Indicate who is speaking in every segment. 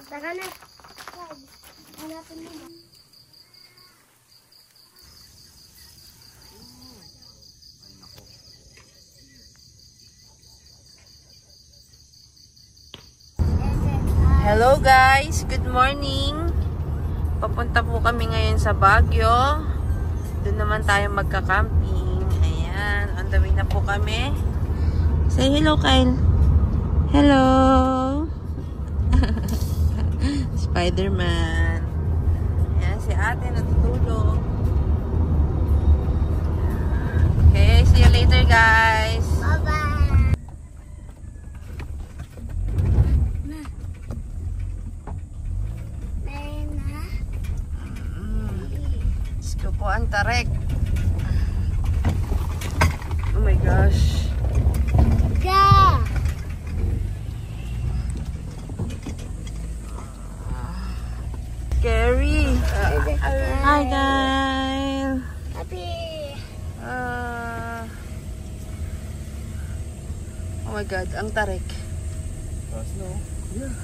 Speaker 1: Tara na. Hanapin mo ba?
Speaker 2: Hello guys, good morning. Papunta po kami ngayon sa Baguio. Doon naman tayo magka-camping. Ayan, on the way na po kami. Say hello, Kyle. Hello. Spider-Man. Ayan, si ate natutulog. Okay, see you later guys.
Speaker 1: Bye-bye.
Speaker 2: Po ang tarik. Oh my gosh.
Speaker 1: Yeah.
Speaker 2: Scary. Hi guys.
Speaker 1: Happy.
Speaker 2: Oh my god, ang tarik.
Speaker 3: Taas na. Yeah.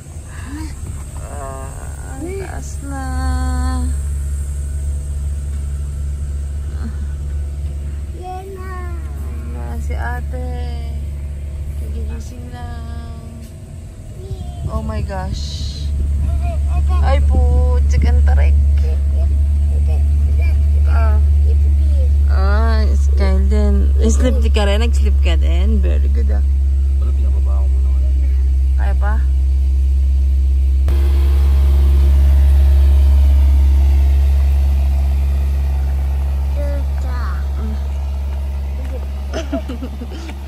Speaker 2: Ang taas na. Si ate nagigising lang. Oh my gosh. Ay po, chicken tarik. Kyle din. Sleep ka rin? Nag-sleep ka din? Very good ah.
Speaker 3: Wala, pinababa ko muna.
Speaker 2: Kaya pa?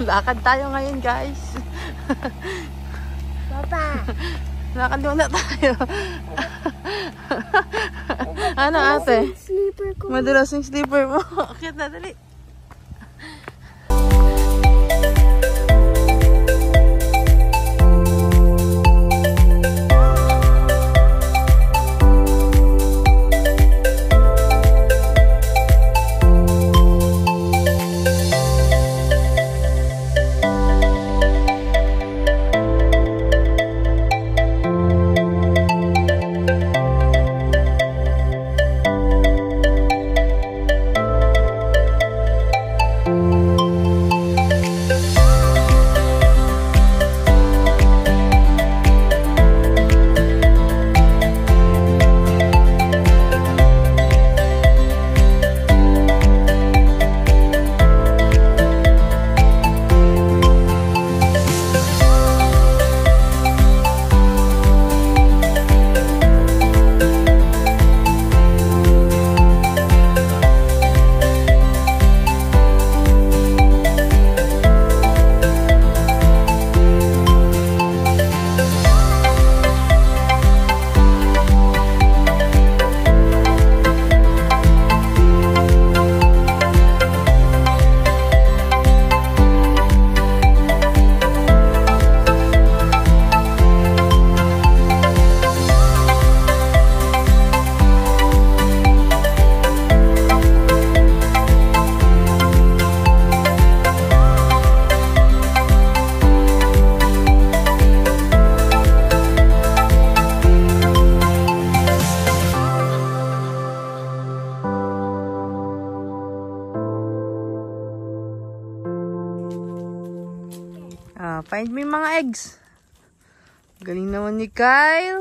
Speaker 2: Lakad tayo ngayon guys.
Speaker 1: Papa.
Speaker 2: Lakad muna tayo. Ano ate?
Speaker 1: Sleeper ko.
Speaker 2: Madulas yung sleeper mo. Akit na dali. Find me mga eggs. Galing naman ni Kyle.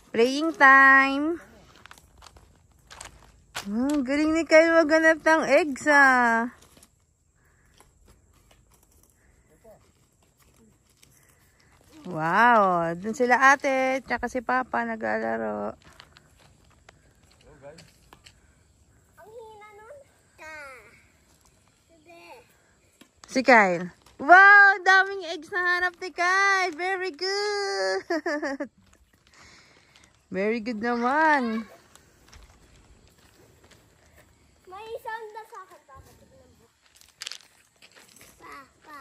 Speaker 2: Playing time. Galing ni Kyle maghanap ng eggs ah. Wow. Dun sila ate. Tsaka si Papa naglalaro.
Speaker 1: Ang hina nun.
Speaker 2: Si Kyle. Wow! Daming eggs na hanap ni Kyle. Very good. Very good naman.
Speaker 1: May sound na sa akin, Papa.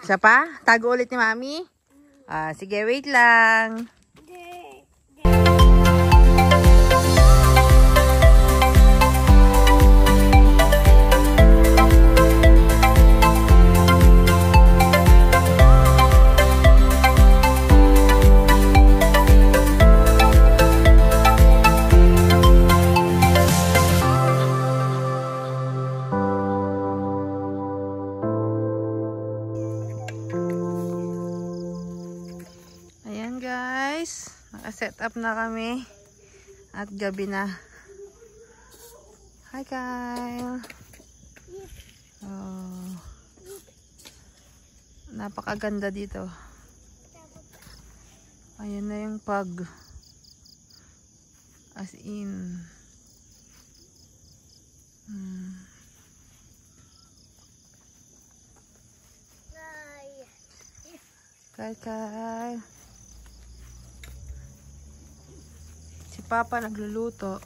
Speaker 2: Isa pa? Tago ulit ni Mami? Sige, wait lang. guys. Naka-set up na kami. At gabi na. Hi Kyle. Oh. Napakaganda dito. Ayan na yung pag. As in. Kyle. Si Papa nagluluto.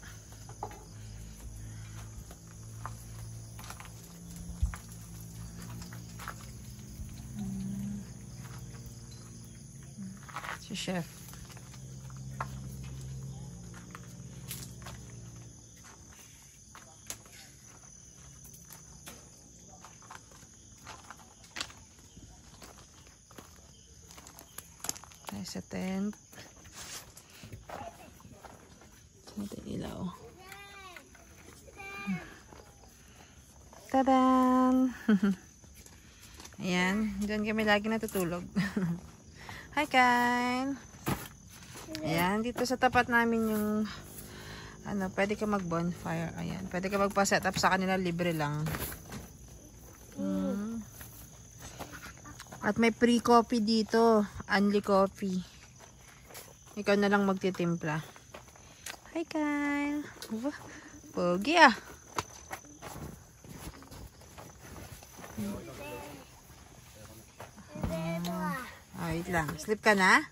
Speaker 2: Si Chef. Tayo sa tent. Ito ilaw. Tadan! Ayan. Doon kami lagi natutulog. Hi, Kyle! Ayan. Dito sa tapat namin yung pwede ka mag-bonfire. Ayan. Pwede ka magpa-set up sa kanila. Libre lang. At may free coffee dito. Unli coffee. Ikaw na lang magtitimpla. Hi, Kyle. Pogi ah. Wait lang. Sleep ka na?